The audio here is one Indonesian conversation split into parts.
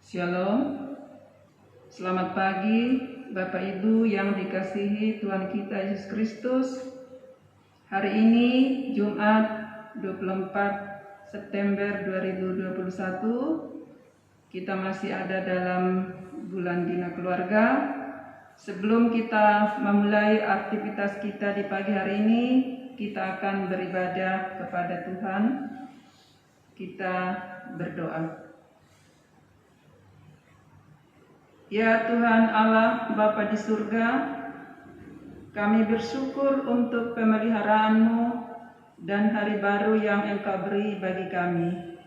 Shalom, selamat pagi Bapak Ibu yang dikasihi Tuhan kita Yesus Kristus. Hari ini Jumat 24 September 2021, kita masih ada dalam bulan Bina Keluarga. Sebelum kita memulai aktivitas kita di pagi hari ini, kita akan beribadah kepada Tuhan. Kita berdoa. Ya Tuhan Allah Bapa di surga, kami bersyukur untuk pemeliharaan-Mu dan hari baru yang Engkau beri bagi kami.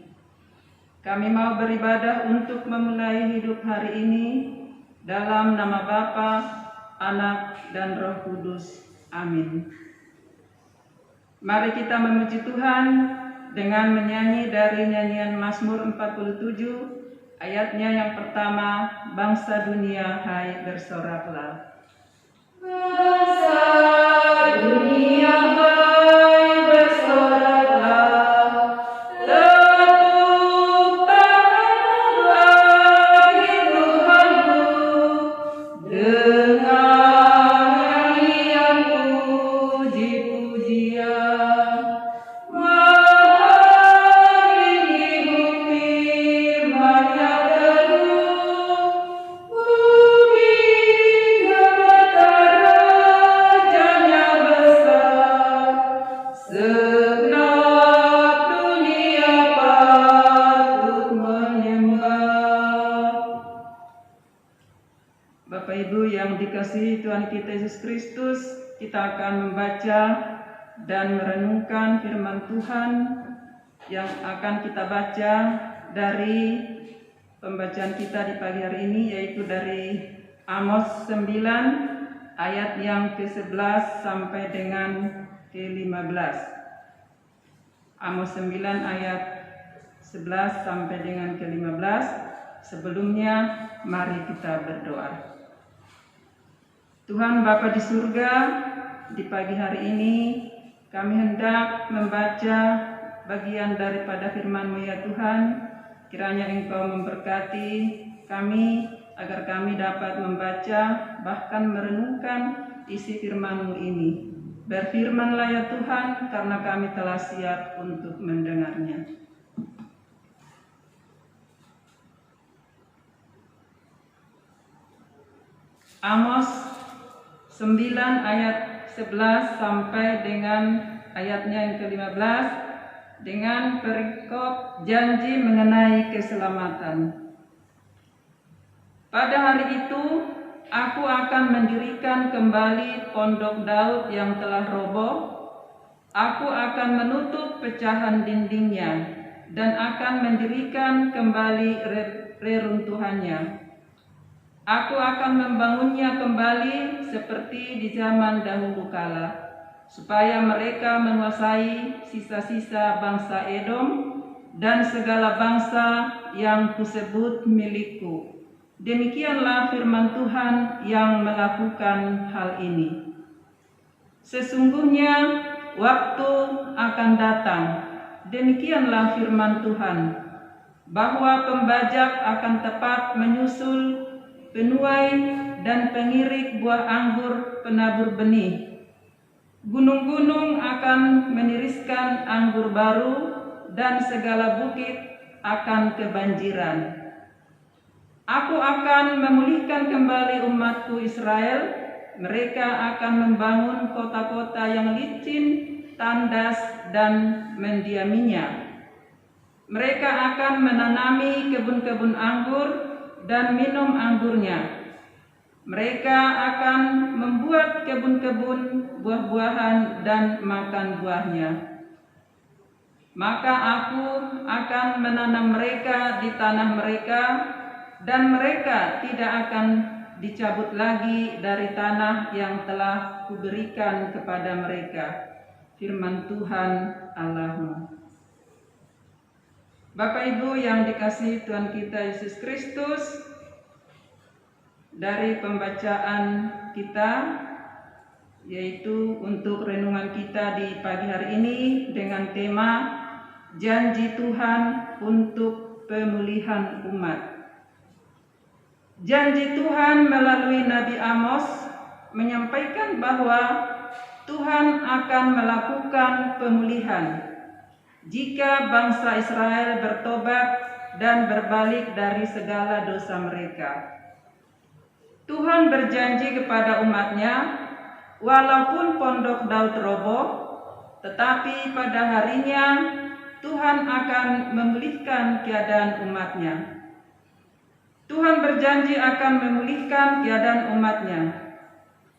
Kami mau beribadah untuk memulai hidup hari ini dalam nama Bapa, Anak, dan Roh Kudus. Amin. Mari kita memuji Tuhan dengan menyanyi dari nyanyian Mazmur 47, ayatnya yang pertama, bangsa dunia hai bersoraklah. Bangsa dunia hai bersoraklah, tepuk tangan bagi Tuhanmu, dengan nyanyian puji-pujian. Bapak Ibu yang dikasihi Tuhan kita Yesus Kristus, kita akan membaca dan merenungkan firman Tuhan yang akan kita baca dari pembacaan kita di pagi hari ini, yaitu dari Amos 9 ayat yang ke-11 sampai dengan ke-15. Amos 9 ayat 11 sampai dengan ke-15. Sebelumnya mari kita berdoa. Tuhan Bapa di surga, di pagi hari ini kami hendak membaca bagian daripada firman-Mu ya Tuhan. Kiranya Engkau memberkati kami agar kami dapat membaca bahkan merenungkan isi firman-Mu ini. Berfirmanlah ya Tuhan, karena kami telah siap untuk mendengarnya. Amos 9 ayat 11 sampai dengan ayatnya yang ke-15 dengan perikop janji mengenai keselamatan. Pada hari itu aku akan mendirikan kembali pondok Daud yang telah roboh. Aku akan menutup pecahan dindingnya dan akan mendirikan kembali reruntuhannya. Aku akan membangunnya kembali seperti di zaman dahulu kala, supaya mereka menguasai sisa-sisa bangsa Edom dan segala bangsa yang kusebut milikku. Demikianlah firman Tuhan yang melakukan hal ini. Sesungguhnya waktu akan datang, demikianlah firman Tuhan, bahwa pembajak akan tepat menyusul penuai dan pengirik buah anggur penabur benih. Gunung-gunung akan meniriskan anggur baru dan segala bukit akan kebanjiran. Aku akan memulihkan kembali umatku Israel. Mereka akan membangun kota-kota yang licin, tandas, dan mendiaminya. Mereka akan menanami kebun-kebun anggur dan minum anggurnya. Mereka akan membuat kebun-kebun buah-buahan dan makan buahnya. Maka aku akan menanam mereka di tanah mereka, dan mereka tidak akan dicabut lagi dari tanah yang telah kuberikan kepada mereka. Firman Tuhan Allah-Mu. Bapak Ibu yang dikasihi Tuhan kita Yesus Kristus, dari pembacaan kita, yaitu untuk renungan kita di pagi hari ini dengan tema janji Tuhan untuk pemulihan umat. Janji Tuhan melalui Nabi Amos menyampaikan bahwa Tuhan akan melakukan pemulihan jika bangsa Israel bertobat dan berbalik dari segala dosa mereka. Tuhan berjanji kepada umat-Nya, walaupun pondok Daud roboh, tetapi pada harinya Tuhan akan memulihkan keadaan umat-Nya. Tuhan berjanji akan memulihkan keadaan umat-Nya.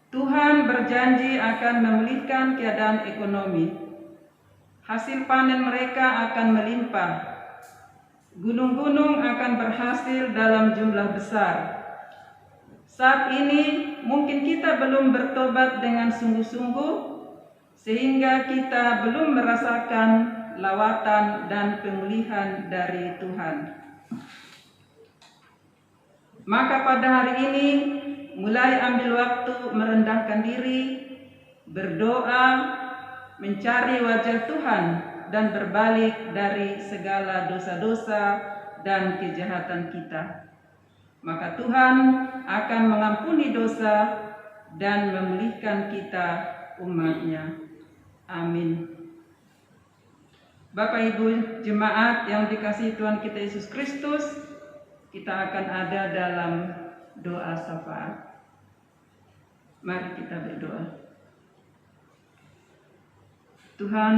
Tuhan berjanji akan memulihkan keadaan ekonomi. Hasil panen mereka akan melimpah. Gunung-gunung akan berhasil dalam jumlah besar. Saat ini mungkin kita belum bertobat dengan sungguh-sungguh, sehingga kita belum merasakan lawatan dan pemulihan dari Tuhan. Maka pada hari ini mulai ambil waktu merendahkan diri, berdoa, mencari wajah Tuhan, dan berbalik dari segala dosa-dosa dan kejahatan kita. Maka Tuhan akan mengampuni dosa dan memulihkan kita umat-Nya. Amin. Bapak Ibu jemaat yang dikasihi Tuhan kita Yesus Kristus, kita akan ada dalam doa syafaat. Mari kita berdoa. Tuhan,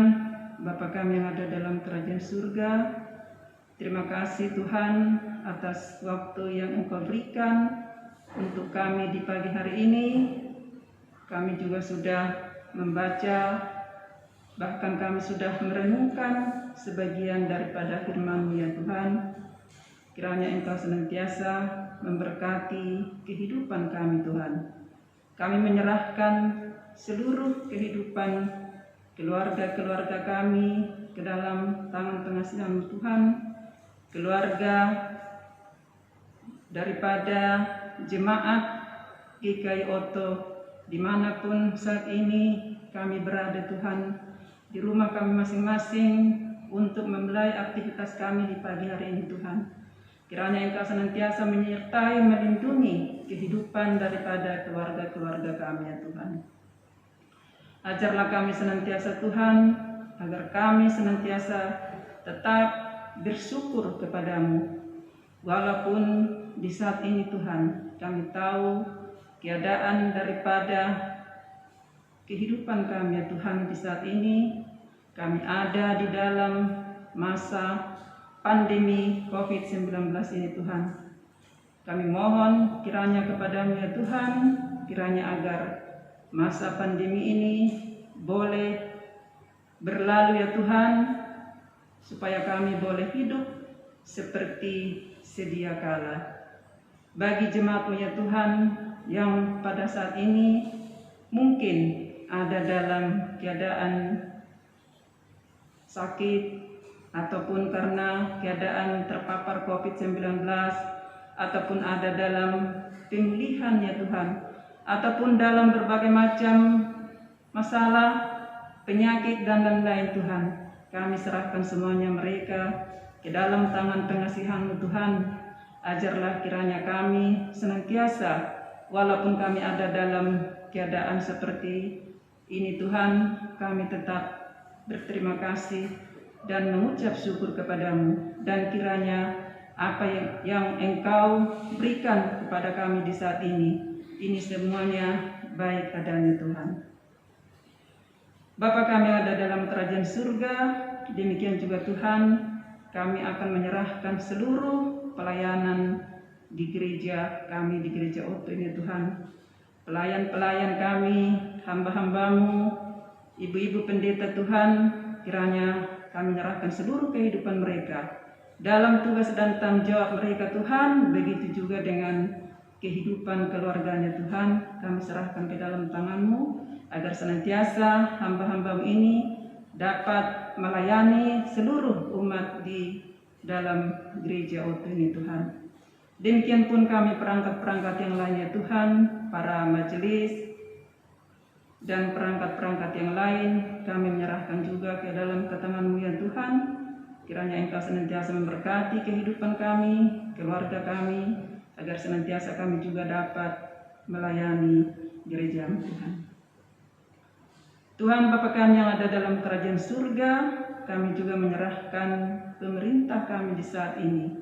Bapa kami yang ada dalam kerajaan surga, terima kasih Tuhan atas waktu yang Engkau berikan untuk kami di pagi hari ini. Kami juga sudah membaca, bahkan kami sudah merenungkan sebagian daripada firman-Mu ya Tuhan. Kiranya Engkau senantiasa memberkati kehidupan kami Tuhan. Kami menyerahkan seluruh kehidupan keluarga-keluarga kami ke dalam tangan pengasihan Tuhan. Keluarga daripada jemaat GKI Oto dimanapun saat ini kami berada Tuhan, di rumah kami masing-masing untuk memulai aktivitas kami di pagi hari ini Tuhan. Kiranya Engkau senantiasa menyertai, melindungi kehidupan daripada keluarga-keluarga kami ya Tuhan. Ajarlah kami senantiasa Tuhan, agar kami senantiasa tetap bersyukur kepadamu. Walaupun di saat ini Tuhan, kami tahu keadaan daripada kehidupan kami ya Tuhan di saat ini, kami ada di dalam masa pandemi COVID-19 ini Tuhan. Kami mohon kiranya kepadamu ya Tuhan, kiranya agar masa pandemi ini boleh berlalu ya Tuhan, supaya kami boleh hidup seperti sedia kala. Bagi jemaat-Mu ya Tuhan yang pada saat ini mungkin ada dalam keadaan sakit, ataupun karena keadaan terpapar COVID-19, ataupun ada dalam pemulihan ya Tuhan, ataupun dalam berbagai macam masalah, penyakit dan lain-lain Tuhan. Kami serahkan semuanya mereka ke dalam tangan pengasihan-Mu Tuhan. Ajarlah kiranya kami senantiasa, walaupun kami ada dalam keadaan seperti ini Tuhan, kami tetap berterima kasih dan mengucap syukur kepadamu. Dan kiranya apa yang Engkau berikan kepada kami di saat ini semuanya baik adanya Tuhan. Bapa kami yang ada dalam kerajaan surga, demikian juga Tuhan, kami akan menyerahkan seluruh pelayanan di gereja kami, di gereja Oto ini Tuhan. Pelayan-pelayan kami, hamba-hamba-Mu, ibu-ibu pendeta Tuhan, kiranya kami menyerahkan seluruh kehidupan mereka dalam tugas dan tanggung jawab mereka Tuhan. Begitu juga dengan kehidupan keluarganya Tuhan, kami serahkan ke dalam tangan-Mu, agar senantiasa hamba-hamba-Mu ini dapat melayani seluruh umat di dalam gereja Oto ini Tuhan. Demikian pun kami perangkat-perangkat yang lainnya Tuhan, para majelis dan perangkat-perangkat yang lain, kami menyerahkan juga ke dalam tangan-Mu ya Tuhan. Kiranya Engkau senantiasa memberkati kehidupan kami, keluarga kami, agar senantiasa kami juga dapat melayani gereja Tuhan. Tuhan Bapa kami yang ada dalam kerajaan surga, kami juga menyerahkan pemerintah kami di saat ini,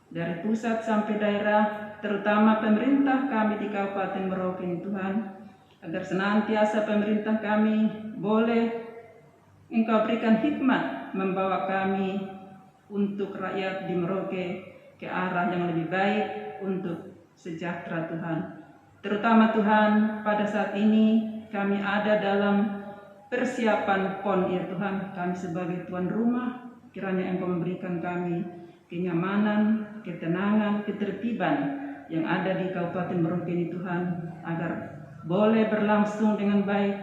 dari pusat sampai daerah, terutama pemerintah kami di Kabupaten Merauke ini Tuhan, agar senantiasa pemerintah kami boleh Engkau berikan hikmat membawa kami untuk rakyat di Merauke ke arah yang lebih baik untuk sejahtera Tuhan. Terutama Tuhan, pada saat ini kami ada dalam persiapan PON ya Tuhan. Kami sebagai tuan rumah, kiranya Engkau memberikan kami kenyamanan, ketenangan, ketertiban yang ada di Kabupaten Merauke ini Tuhan, agar boleh berlangsung dengan baik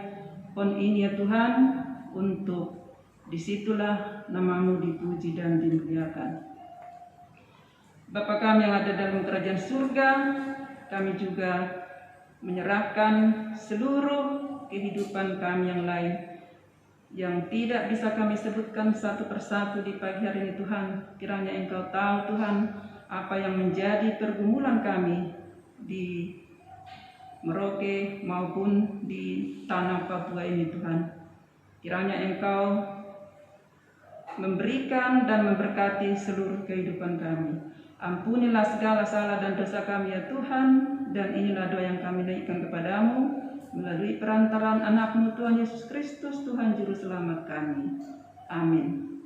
PON ini ya Tuhan, untuk disitulah namamu dipuji dan dimuliakan. Bapa kami yang ada dalam kerajaan surga, kami juga menyerahkan seluruh kehidupan kami yang lain yang tidak bisa kami sebutkan satu persatu di pagi hari ini Tuhan. Kiranya Engkau tahu Tuhan apa yang menjadi pergumulan kami di Merauke maupun di tanah Papua ini Tuhan. Kiranya Engkau memberikan dan memberkati seluruh kehidupan kami. Ampunilah segala salah dan dosa kami ya Tuhan, dan inilah doa yang kami naikkan kepadamu melalui perantaraan anak-Mu Tuhan Yesus Kristus, Tuhan Juru Selamat kami. Amin.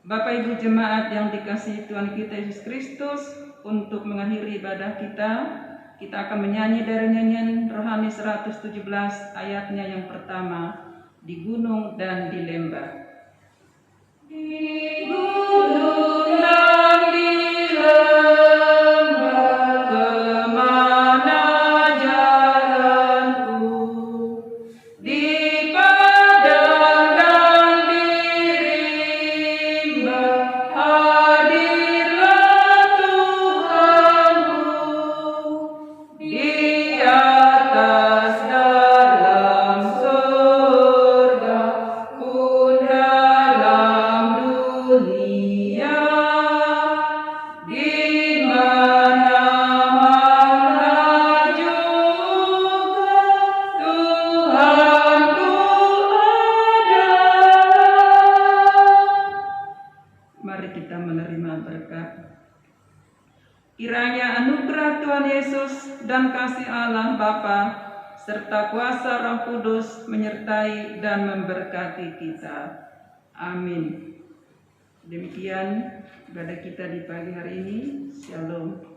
Bapak Ibu jemaat yang dikasihi Tuhan kita Yesus Kristus, untuk mengakhiri ibadah kita akan menyanyi dari nyanyian rohani 117 ayatnya yang pertama, di gunung dan di lembah. Di gunung dan di lembah, kemana jalanku? Di padang dan di rimba, hadirlah Tuhanku. Di atas dalam surga pun dalam dunia, di mana-mana juga Tuhanku ada. Mari kita menerima berkat. Kiranya anugerah Tuhan Yesus dan kasih Allah Bapa serta kuasa Roh Kudus menyertai dan memberkati kita. Amin. Demikian ibadah kita di pagi hari ini. Shalom.